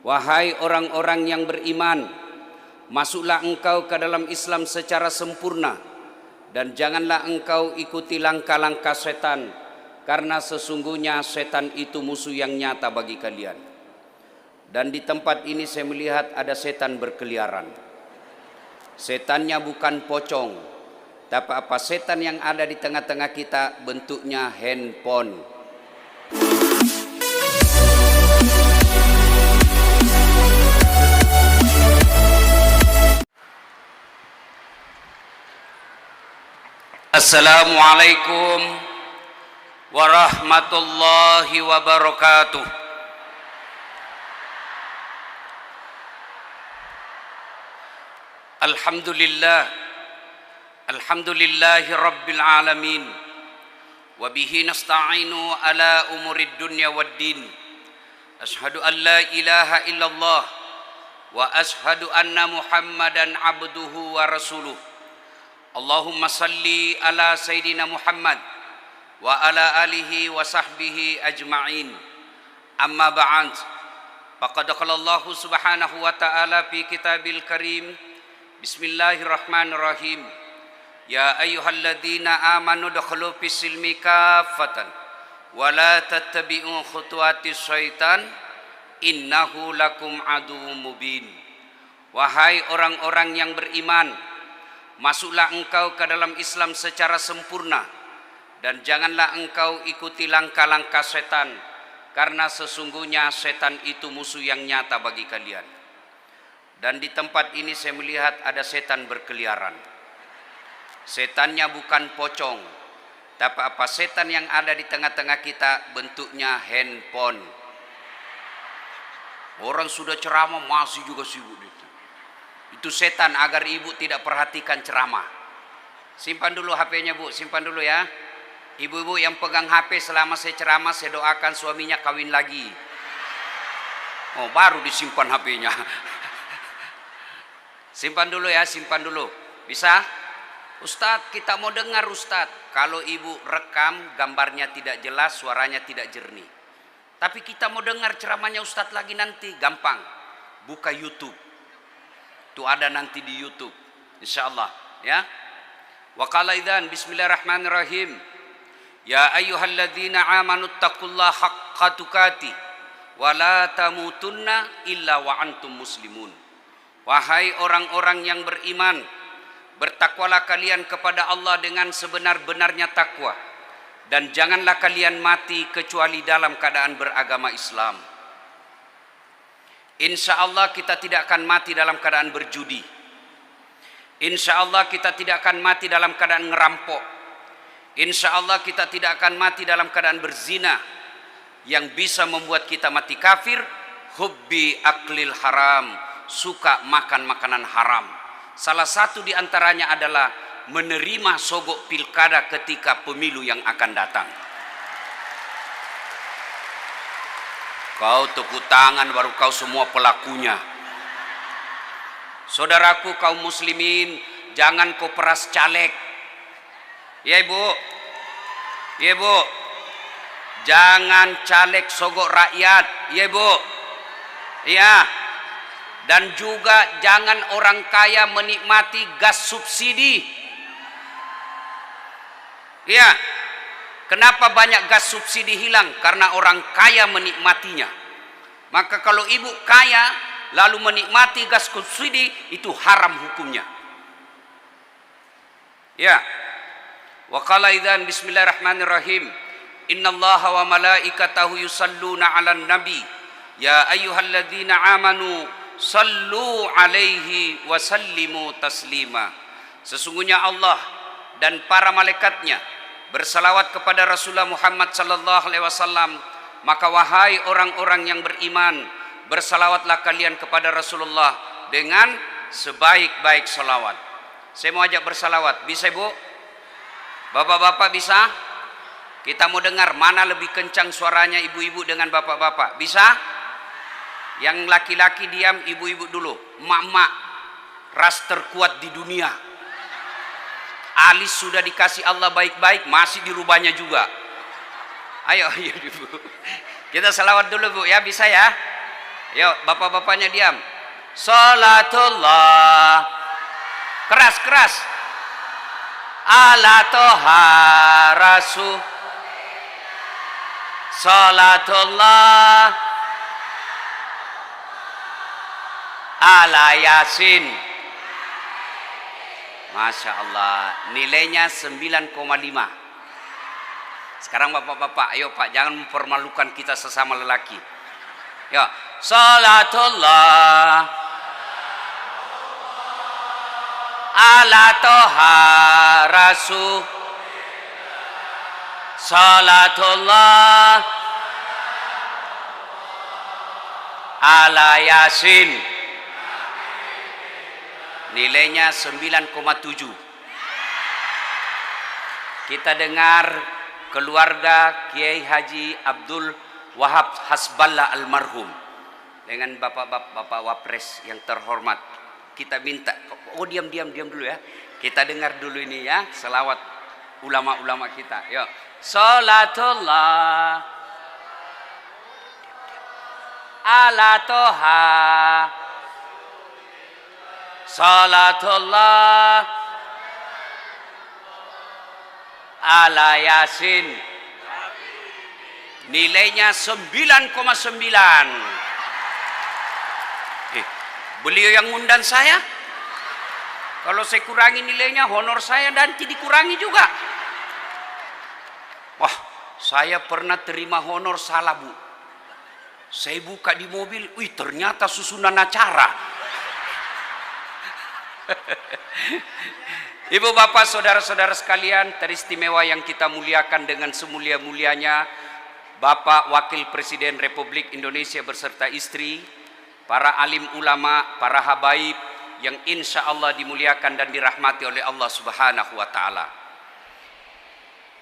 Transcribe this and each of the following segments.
Wahai orang-orang yang beriman, masuklah engkau ke dalam Islam secara sempurna, dan janganlah engkau ikuti langkah-langkah setan, karena sesungguhnya setan itu musuh yang nyata bagi kalian. Dan di tempat ini saya melihat ada setan berkeliaran. Setannya bukan pocong, tapi apa setan yang ada di tengah-tengah kita bentuknya handphone. Assalamualaikum warahmatullahi wabarakatuh. Alhamdulillahi rabbil alamin, wa bihi nasta'inu ala umurid dunya waddin. Ashhadu an la ilaha illallah wa ashhadu anna Muhammadan abduhu wa rasuluh. Allahumma salli ala Sayyidina Muhammad wa ala alihi wa sahbihi ajma'in. Amma ba'd. Faqad qala Allah subhanahu wa ta'ala fi kitabil karim. Bismillahirrahmanirrahim. Ya ayyuhalladzina amanu dukhulu fis silmi kaffatan wa la tattabi'u khutuwatis syaitan innahu lakum aduwwum mubin. Wahai orang-orang yang beriman, masuklah engkau ke dalam Islam secara sempurna, dan janganlah engkau ikuti langkah-langkah setan, karena sesungguhnya setan itu musuh yang nyata bagi kalian. Dan di tempat ini saya melihat ada setan berkeliaran. Setannya bukan pocong, tapi apa setan yang ada di tengah-tengah kita bentuknya handphone. Orang sudah ceramah masih juga sibuk itu. Itu setan agar ibu tidak perhatikan ceramah. Simpan dulu HP-nya bu, simpan dulu ya. Ibu-ibu yang pegang HP selama saya ceramah, saya doakan suaminya kawin lagi. Oh, baru disimpan HP-nya. Simpan dulu ya, simpan dulu. Bisa? Ustadz, kita mau dengar Ustadz. Kalau ibu rekam, gambarnya tidak jelas, suaranya tidak jernih. Tapi kita mau dengar ceramahnya Ustadz lagi nanti, gampang. Buka YouTube. Itu ada nanti di YouTube, insyaallah ya. Wa qala idzan bismillahirrahmanirrahim. Ya ayyuhalladzina amanu taqullaha haqqa tuqatih wa la tamutunna illa wa antum muslimun. Wahai orang-orang yang beriman, bertakwalah kalian kepada Allah dengan sebenar-benarnya takwa, dan janganlah kalian mati kecuali dalam keadaan beragama Islam. Insya Allah kita tidak akan mati dalam keadaan berjudi. Insya Allah kita tidak akan mati dalam keadaan ngerampok. Insya Allah kita tidak akan mati dalam keadaan berzina. Yang bisa membuat kita mati kafir, hubbi aklil haram, suka makan makanan haram. Salah satu di antaranya adalah menerima sogok pilkada ketika pemilu yang akan datang. Kau tepuk tangan baru kau semua pelakunya. Saudaraku kaum muslimin, jangan kau peras caleg. Ya ibu, ya ibu, jangan caleg sogok rakyat. Ya ibu, ya. Dan juga jangan orang kaya menikmati gas subsidi. Ya. Kenapa banyak gas subsidi hilang? Karena orang kaya menikmatinya. Maka kalau ibu kaya lalu menikmati gas subsidi, itu haram hukumnya. Ya. Wa qala idzan bismillahirrahmanirrahim. Innallaha wa malaikatahu yusalluna 'alan nabi. Ya ayyuhalladzina amanu sallu 'alaihi wa sallimu taslima. Sesungguhnya Allah dan para malaikatnya bersalawat kepada Rasulullah Muhammad sallallahu alaihi wasallam. Maka wahai orang-orang yang beriman, bersalawatlah kalian kepada Rasulullah dengan sebaik-baik salawat. Saya mau ajak bersalawat. Bisa ibu? Bapak-bapak bisa? Kita mau dengar mana lebih kencang suaranya ibu-ibu dengan bapak-bapak. Bisa? Yang laki-laki diam, ibu-ibu dulu. Mak-mak, ras terkuat di dunia. Alis sudah dikasih Allah baik-baik, masih dirubahnya juga. Ayo ibu. Kita salawat dulu bu ya, bisa ya? Yuk, bapak-bapaknya diam. Salatullah. Keras. Ala toha rasul. Salatullah. Ala yasin. Masya Allah. Nilainya 9,5. Sekarang bapak-bapak, ayo Pak, jangan mempermalukan kita sesama lelaki. Ya, salatullah ala toha rasul. Salatullah ala yasin. Nilainya 9,7. Kita dengar keluarga Kiai Haji Abdul Wahab Hasballah almarhum dengan bapak Wapres yang terhormat. Kita minta, diam dulu ya. Kita dengar dulu ini ya, selawat ulama-ulama kita. Yuk. Salatullah ala toha. Salatullah ala yasin. Nilainya 9,9. Beliau yang ngundang saya. Kalau saya kurangi nilainya, honor saya nanti dikurangi juga. Wah, saya pernah terima honor salah, Bu. Saya buka di mobil, wih ternyata susunan acara. Ibu bapak saudara-saudara sekalian, teristimewa yang kita muliakan dengan semulia-mulianya Bapak Wakil Presiden Republik Indonesia beserta istri, para alim ulama, para habaib yang insya Allah dimuliakan dan dirahmati oleh Allah Subhanahu wa Ta'ala.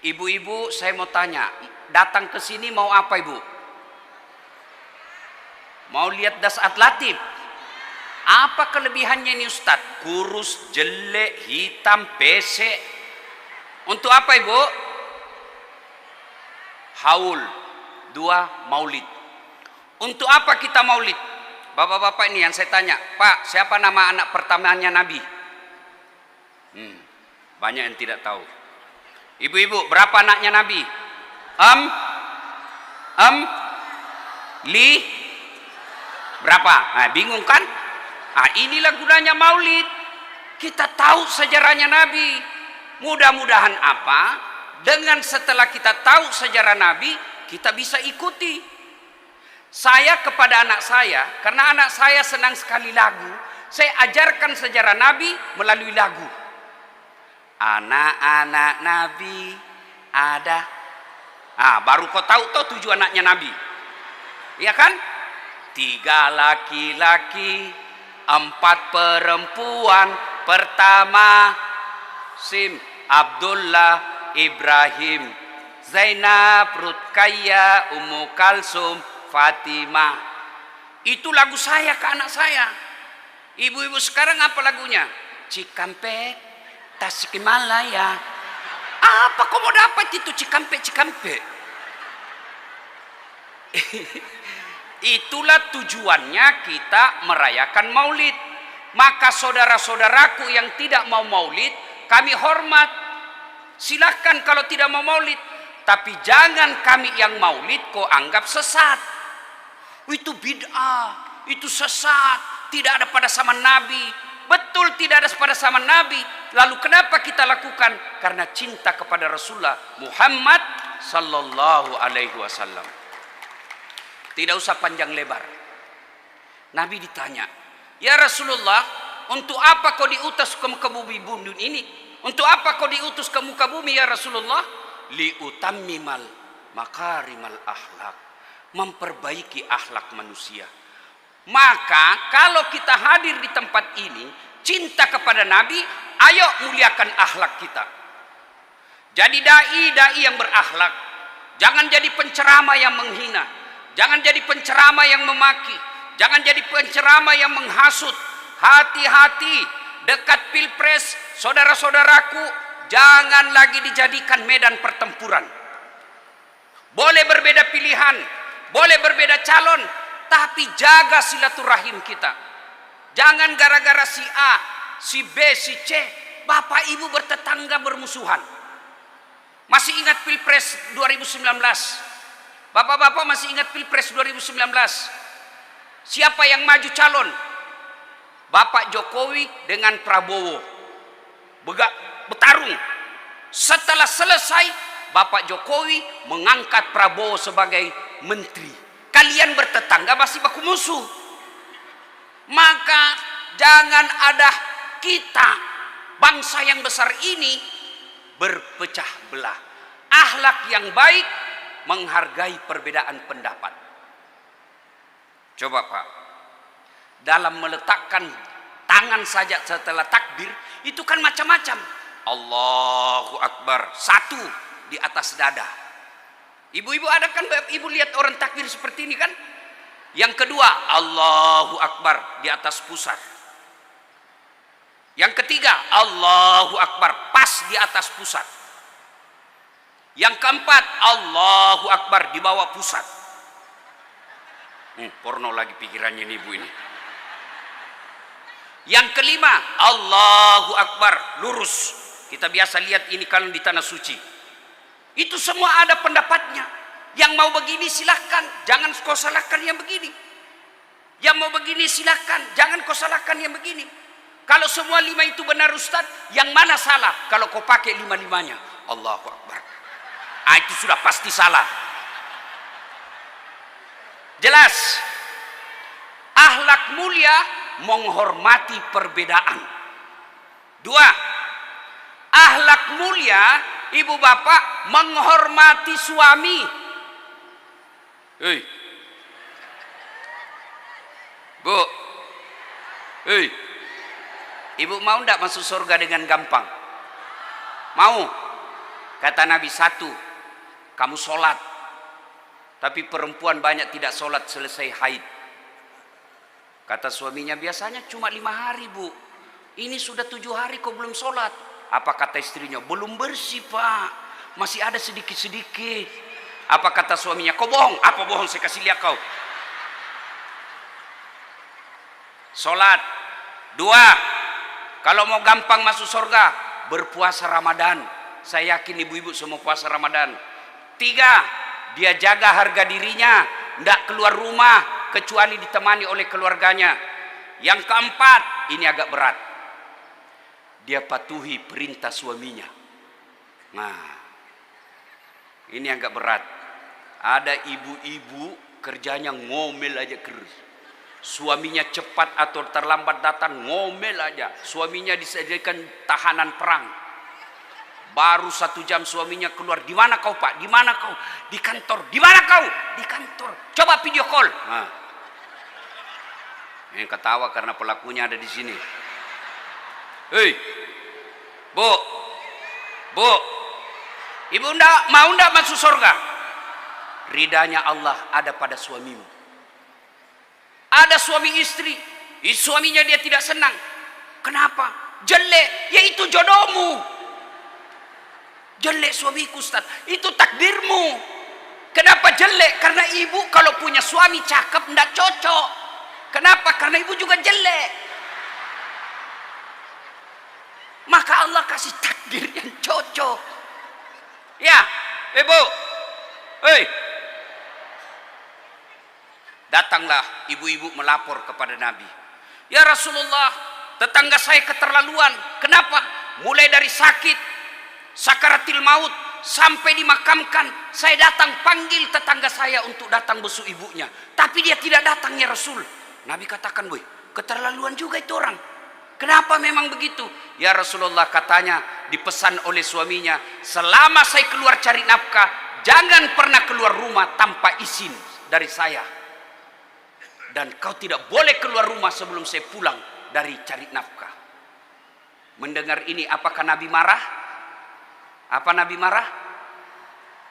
Ibu-ibu, saya mau tanya, datang ke sini mau apa ibu? Mau lihat dasat latif? Apa kelebihannya ini Ustadz? Kurus, jelek, hitam, pesek. Untuk apa ibu? Haul. 2. Maulid. Untuk apa kita maulid? Bapak-bapak ini yang saya tanya, Pak, siapa nama anak pertamanya Nabi? Banyak yang tidak tahu. Ibu-ibu, berapa anaknya Nabi? Berapa? Nah, bingung kan? Nah, inilah gunanya maulid. Kita tahu sejarahnya Nabi. Mudah-mudahan apa? Dengan setelah kita tahu sejarah Nabi, kita bisa ikuti. Saya kepada anak saya, karena anak saya senang sekali lagu, saya ajarkan sejarah Nabi melalui lagu. Anak-anak Nabi ada. Baru kau tahu tujuh anaknya Nabi. Iya kan? 3 laki-laki, 4 perempuan. Pertama Sim, Abdullah, Ibrahim, Zainab, Rutkaya, Ummu Kalsum, Fatimah. Itu lagu saya ke anak saya. Ibu-ibu sekarang apa lagunya? Cikampek, Tasikmalaya. Apa kau mau dapat itu Cikampek? Itulah tujuannya kita merayakan maulid. Maka saudara-saudaraku yang tidak mau maulid, kami hormat. Silahkan kalau tidak mau maulid. Tapi jangan kami yang maulid kau anggap sesat. Itu bid'ah, itu sesat, tidak ada pada zaman Nabi. Betul tidak ada pada zaman Nabi. Lalu kenapa kita lakukan? Karena cinta kepada Rasulullah Muhammad sallallahu alaihi wasallam. Tidak usah panjang lebar. Nabi ditanya, "Ya Rasulullah, untuk apa kau diutus ke muka bumi ini? Untuk apa kau diutus ke muka bumi ya Rasulullah?" Liutammimal makarimal akhlak, memperbaiki akhlak manusia. Maka kalau kita hadir di tempat ini, cinta kepada Nabi, ayo muliakan akhlak kita. Jadi dai yang berakhlak. Jangan jadi penceramah yang menghina. Jangan jadi penceramah yang memaki. Jangan jadi penceramah yang menghasut. Hati-hati, dekat pilpres, saudara-saudaraku, jangan lagi dijadikan medan pertempuran. Boleh berbeda pilihan, boleh berbeda calon, tapi jaga silaturahim kita. Jangan gara-gara si A, si B, si C, bapak ibu bertetangga bermusuhan. Masih ingat Pilpres 2019? Bapak-bapak masih ingat Pilpres 2019? Siapa yang maju calon? Bapak Jokowi dengan Prabowo bertarung. Setelah selesai, Bapak Jokowi mengangkat Prabowo sebagai menteri. Kalian bertetangga masih baku musuh. Maka jangan ada kita, bangsa yang besar ini, berpecah belah. Akhlak yang baik menghargai perbedaan pendapat. Coba Pak, dalam meletakkan tangan saja setelah takbir, itu kan macam-macam. Allahu Akbar, satu di atas dada. Ibu-ibu ada kan, ibu lihat orang takbir seperti ini kan? Yang kedua, Allahu Akbar di atas pusar. Yang ketiga, Allahu Akbar pas di atas pusat. Yang keempat, Allahu Akbar di bawah pusat. Porno lagi pikirannya nih ibu ini. Yang kelima, Allahu Akbar lurus. Kita biasa lihat ini kalau di tanah suci. Itu semua ada pendapatnya. Yang mau begini silahkan, jangan kau salahkan yang begini. Yang mau begini silahkan, jangan kau salahkan yang begini. Kalau semua lima itu benar Ustaz, yang mana salah? Kalau kau pakai lima-limanya, Allahu Akbar. Itu sudah pasti salah. Jelas. Akhlak mulia menghormati perbedaan. Dua, akhlak mulia ibu bapak menghormati suami. Hei, Bu, hei, ibu mau ndak masuk surga dengan gampang? Mau? Kata Nabi, satu, kamu sholat, tapi perempuan banyak tidak sholat selesai haid. Kata suaminya, biasanya cuma 5 hari Bu, ini sudah 7 hari kau belum sholat. Apa kata istrinya? Belum bersih Pak, masih ada sedikit-sedikit. Apa kata suaminya? Kau bohong. Apa bohong? Saya kasih lihat kau. Sholat. Dua, kalau mau gampang masuk surga, berpuasa Ramadan. Saya yakin ibu-ibu semua puasa Ramadan. Tiga, dia jaga harga dirinya, tidak keluar rumah kecuali ditemani oleh keluarganya. Yang keempat, ini agak berat, dia patuhi perintah suaminya. Nah, ini agak berat. Ada ibu-ibu kerjanya ngomel aja terus. Suaminya cepat atau terlambat datang, ngomel aja. Suaminya disediakan tahanan perang. Baru 1 jam suaminya keluar. Di mana kau Pak? Di mana kau? Di kantor. Di mana kau? Di kantor. Coba video call. Nah. Yang ketawa karena pelakunya ada di sini. Hei, Bu, Bu, ibu mau ndak masuk surga? Ridanya Allah ada pada suamimu. Ada suami istri, suaminya dia tidak senang. Kenapa? Jelek, yaitu jodohmu. Jelek suamiku Ustaz, itu takdirmu. Kenapa jelek? Karena ibu kalau punya suami cakep tidak cocok. Kenapa? Karena ibu juga jelek. Maka Allah kasih takdir yang cocok. Ya, ibu. Hei. Datanglah ibu-ibu melapor kepada Nabi. Ya Rasulullah, tetangga saya keterlaluan. Kenapa? Mulai dari sakit, sakaratil maut, sampai dimakamkan, saya datang panggil tetangga saya untuk datang besuk ibunya. Tapi dia tidak datang ya Rasul. Nabi katakan, boy, keterlaluan juga itu orang. Kenapa memang begitu? Ya Rasulullah, katanya dipesan oleh suaminya, selama saya keluar cari nafkah, jangan pernah keluar rumah tanpa izin dari saya. Dan kau tidak boleh keluar rumah sebelum saya pulang dari cari nafkah. Mendengar ini, apakah Nabi marah? Apa Nabi marah?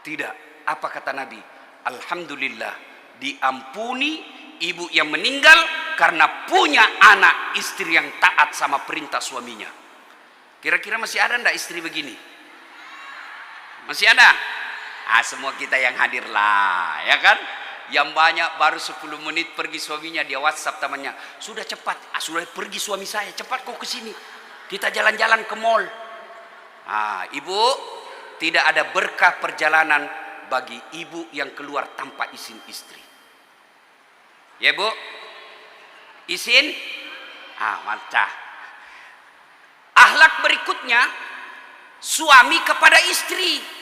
Tidak. Apa kata Nabi? Alhamdulillah, diampuni ibu yang meninggal karena punya anak istri yang taat sama perintah suaminya. Kira-kira masih ada enggak istri begini? Masih ada? Semua kita yang hadir lah, ya kan? Yang banyak baru 10 menit pergi suaminya, dia WhatsApp temannya, sudah cepat, sudah pergi suami saya, cepat kau ke sini, kita jalan-jalan ke mall. Ibu, tidak ada berkah perjalanan bagi ibu yang keluar tanpa izin istri. Ya Bu, izin? Mantap. Akhlak berikutnya, suami kepada istri.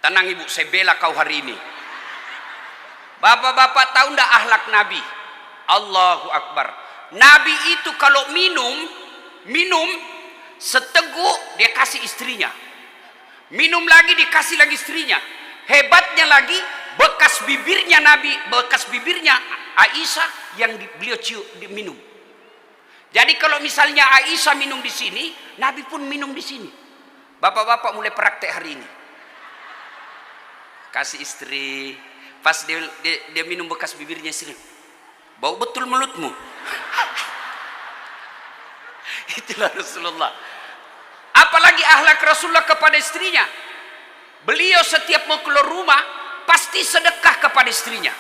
Tenang Ibu, saya bela kau hari ini. Bapak-bapak tahu ndak akhlak Nabi? Allahu Akbar. Nabi itu kalau minum seteguk dia kasih istrinya. Minum lagi dikasih lagi istrinya. Hebatnya lagi, bekas bibirnya Nabi, bekas bibirnya Aisyah yang beliau cium minum. Jadi kalau misalnya Aisyah minum di sini, Nabi pun minum di sini. Bapak-bapak mulai praktek hari ini. Kasih istri, pas dia minum bekas bibirnya istri, bau betul mulutmu. Itulah Rasulullah. Apalagi akhlak Rasulullah kepada istrinya. Beliau setiap mau keluar rumah pasti sedekah kepada istrinya.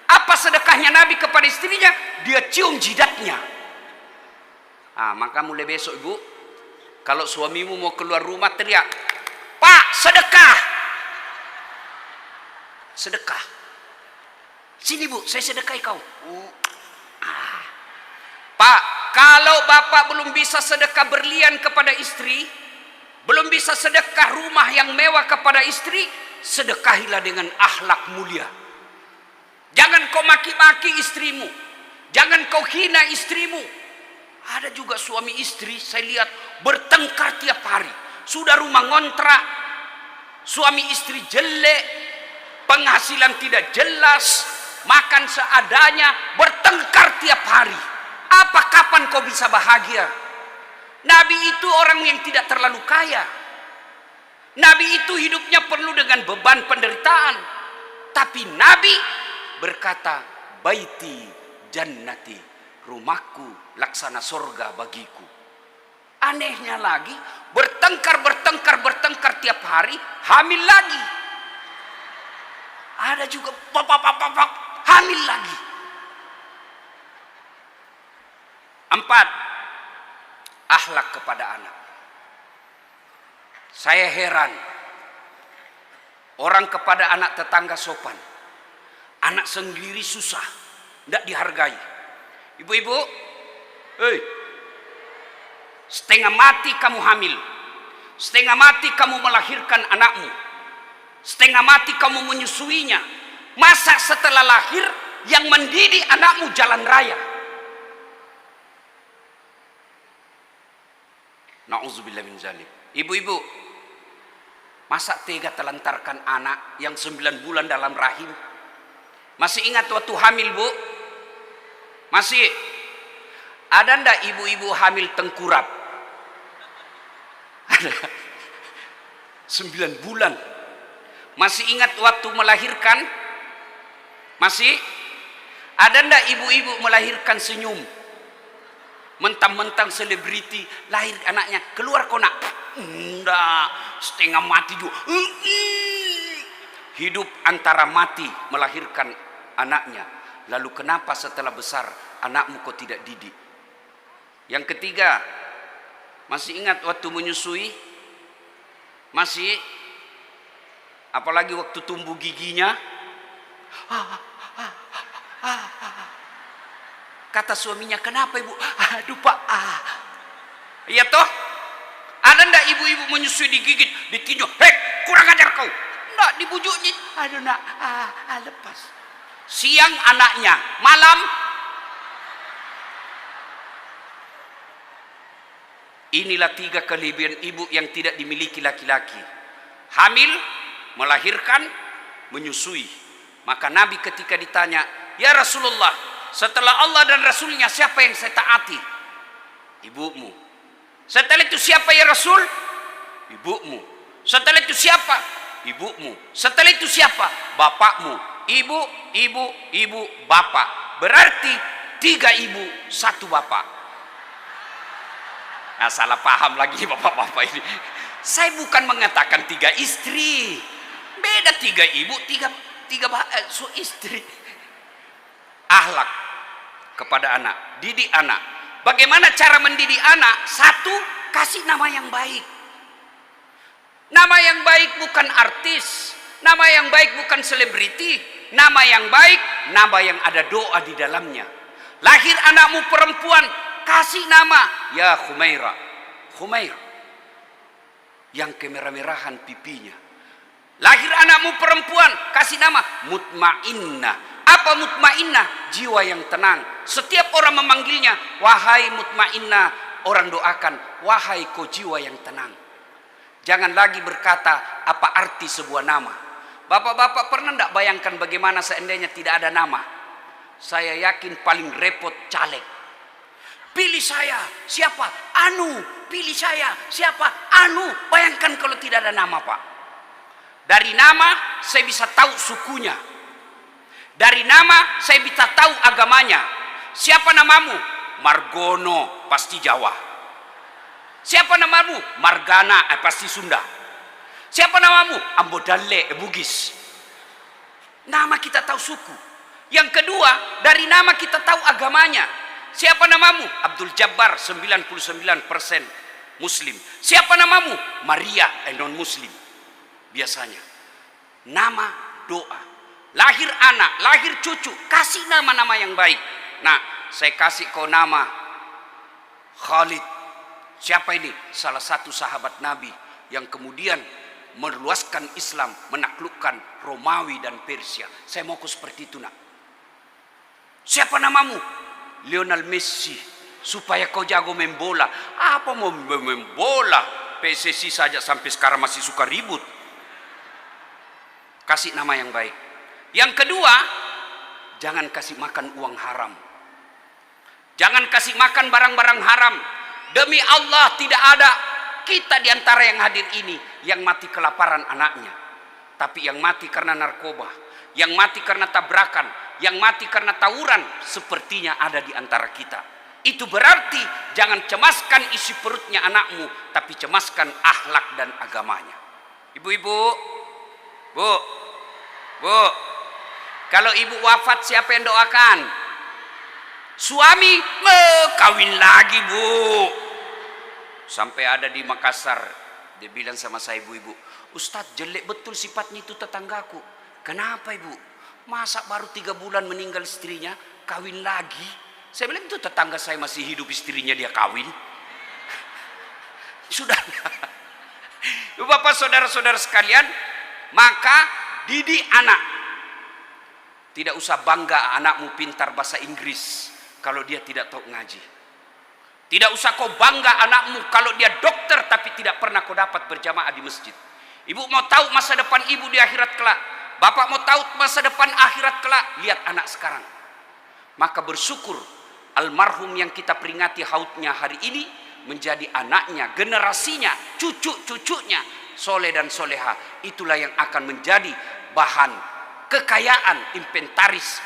Apa sedekahnya Nabi kepada istrinya? Dia cium jidatnya. Maka mulai besok Ibu, kalau suamimu mau keluar rumah teriak, "Pak, sedekah!" Sedekah. Sini Bu, saya sedekahi kau. Pak, kalau Bapak belum bisa sedekah berlian kepada istri, belum bisa sedekah rumah yang mewah kepada istri, sedekahilah dengan akhlak mulia. Jangan kau maki-maki istrimu, jangan kau hina istrimu. Ada juga suami istri saya lihat bertengkar tiap hari. Sudah rumah ngontrak, suami istri jelek, penghasilan tidak jelas, makan seadanya, bertengkar tiap hari. Kapan kau bisa bahagia? Nabi itu orang yang tidak terlalu kaya. Nabi itu hidupnya penuh dengan beban penderitaan. Tapi Nabi berkata, "Baiti jannati," rumahku laksana surga bagiku. Anehnya lagi, bertengkar tiap hari, hamil lagi. Ada juga bapak hamil lagi. 4, akhlak kepada anak. Saya heran, orang kepada anak tetangga sopan, anak sendiri susah, tidak dihargai. Ibu-ibu, setengah mati kamu hamil, setengah mati kamu melahirkan anakmu, setengah mati kamu menyusuinya. Masa setelah lahir yang mendidik anakmu jalan raya? Na'udzubillah min zalik. Ibu-ibu, masa tega telantarkan anak yang 9 bulan dalam rahim? Masih ingat waktu hamil Bu? Masih? Ada ndak ibu-ibu hamil tengkurap? Ada. 9 bulan. Masih ingat waktu melahirkan? Masih? Ada ndak ibu-ibu melahirkan senyum? Mentang-mentang selebriti lahir anaknya, keluar kau nak? Enggak, setengah mati juga. Hidup antara mati melahirkan anaknya. Lalu kenapa setelah besar anakmu kau tidak didik? Yang ketiga, masih ingat waktu menyusui? Masih? Apalagi waktu tumbuh giginya? Kata suaminya, "Kenapa Ibu?" "Aduh Pak." Iya toh? Ada ndak ibu-ibu menyusui digigit, ditinju, "Hei, kurang ajar kau." Ndak, dibujuknya. "Aduh nak, lepas." Siang anaknya, malam. Inilah 3 kelebihan ibu yang tidak dimiliki laki-laki. Hamil, melahirkan, menyusui. Maka Nabi ketika ditanya, "Ya Rasulullah, setelah Allah dan Rasulnya siapa yang saya taati?" "Ibumu." "Setelah itu siapa ya Rasul?" "Ibumu." "Setelah itu siapa?" "Ibumu." "Setelah itu siapa?" "Bapakmu." Ibu, bapak. Berarti 3 ibu, 1 bapak. Salah paham lagi bapak-bapak ini. Saya bukan mengatakan 3 istri. Beda 3 ibu, 3. istri. Akhlak kepada anak, didik anak. Bagaimana cara mendidik anak? Satu, kasih nama yang baik. Nama yang baik bukan artis, nama yang baik bukan selebriti, nama yang baik, nama yang ada doa di dalamnya. Lahir anakmu perempuan, kasih nama ya Khumaira. Khumaira yang kemerah-merahan pipinya. Lahir anakmu perempuan, kasih nama Mutmainnah. Apa mutmainnah? Jiwa yang tenang. Setiap orang memanggilnya, wahai mutmainnah, orang doakan, wahai kau jiwa yang tenang. Jangan lagi berkata apa arti sebuah nama. Bapak-bapak pernah tidak bayangkan bagaimana seandainya tidak ada nama? Saya yakin paling repot caleg. Pilih saya, siapa? Anu. Pilih saya, siapa? Anu. Bayangkan kalau tidak ada nama, Pak. Dari nama saya bisa tahu sukunya. Dari nama saya bisa tahu agamanya. Siapa namamu? Margono, pasti Jawa. Siapa namamu? Margana, pasti Sunda. Siapa namamu? Ambodalle, Bugis. Nama kita tahu suku. Yang kedua, dari nama kita tahu agamanya. Siapa namamu? Abdul Jabbar, 99% Muslim. Siapa namamu? Maria, non Muslim. Biasanya nama doa. Lahir anak, lahir cucu, kasih nama-nama yang baik. Nah, saya kasih kau nama Khalid. Siapa ini? Salah satu sahabat Nabi yang kemudian meluaskan Islam, menaklukkan Romawi dan Persia. Saya mau kau seperti itu, nak. Siapa namamu? Lionel Messi. Supaya kau jago main bola. Apa mau main bola? PSSI saja sampai sekarang masih suka ribut. Kasih nama yang baik. Yang kedua, jangan kasih makan uang haram. Jangan kasih makan barang-barang haram. Demi Allah tidak ada kita di antara yang hadir ini yang mati kelaparan anaknya. Tapi yang mati karena narkoba, yang mati karena tabrakan, yang mati karena tawuran, sepertinya ada di antara kita. Itu berarti jangan cemaskan isi perutnya anakmu, tapi cemaskan akhlak dan agamanya. Ibu-ibu, bu, kalau ibu wafat siapa yang doakan? Suami, kawin lagi, bu. Sampai ada di Makassar, dia bilang sama saya, ibu-ibu, Ustadz, jelek betul sifatnya itu tetanggaku. Kenapa, ibu? Masa baru 3 bulan meninggal istrinya, kawin lagi? Saya bilang, itu tetangga saya masih hidup, istrinya dia kawin. Sudah. Bapak, saudara-saudara sekalian, maka didik anak. Tidak usah bangga anakmu pintar bahasa Inggris kalau dia tidak tahu ngaji. Tidak usah kau bangga anakmu kalau dia dokter tapi tidak pernah kau dapat berjamaah di masjid. Ibu mau tahu masa depan ibu di akhirat kelak. Bapak mau tahu masa depan akhirat kelak. Lihat anak sekarang. Maka bersyukur almarhum yang kita peringati hautnya hari ini menjadi anaknya, generasinya, cucu-cucunya soleh dan soleha. Itulah yang akan menjadi bahan kekayaan,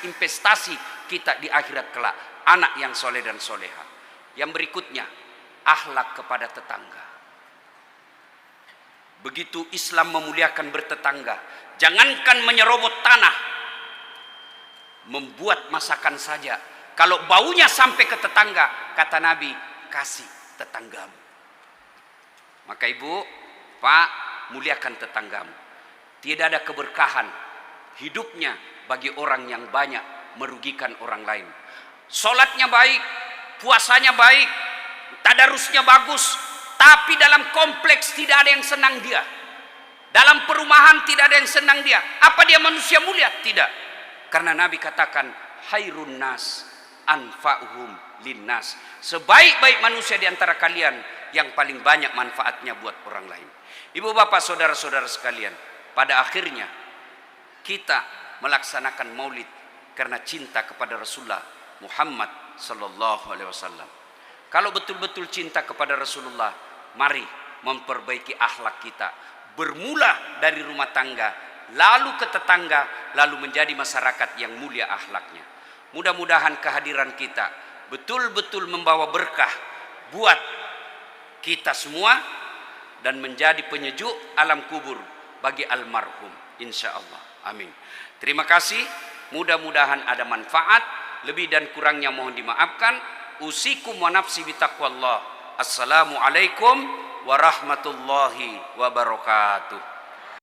investasi kita di akhirat kelak. Anak yang soleh dan soleha. Yang berikutnya, akhlak kepada tetangga. Begitu Islam memuliakan bertetangga, jangankan menyerobot tanah, membuat masakan saja. Kalau baunya sampai ke tetangga, kata Nabi, kasih tetanggamu. Maka ibu, pak, muliakan tetanggamu. Tidak ada keberkahan hidupnya bagi orang yang banyak merugikan orang lain. Sholatnya baik, puasanya baik, tadarusnya bagus, tapi dalam kompleks tidak ada yang senang dia. Dalam perumahan tidak ada yang senang dia. Apa dia manusia mulia? Tidak. Karena Nabi katakan, hairun nas anfa'uhum linnas. Sebaik-baik manusia di antara kalian yang paling banyak manfaatnya buat orang lain. Ibu bapak saudara-saudara sekalian, pada akhirnya kita melaksanakan maulid karena cinta kepada Rasulullah Muhammad sallallahu alaihi wasallam. Kalau betul-betul cinta kepada Rasulullah, mari memperbaiki akhlak kita. Bermula dari rumah tangga, lalu ke tetangga, lalu menjadi masyarakat yang mulia akhlaknya. Mudah-mudahan kehadiran kita betul-betul membawa berkah buat kita semua dan menjadi penyejuk alam kubur bagi almarhum. insyaallah. Amin. Terima kasih, mudah-mudahan ada manfaat, lebih dan kurangnya mohon dimaafkan. Usikum wa nafsi bitaqwallah. Assalamualaikum warahmatullahi wabarakatuh.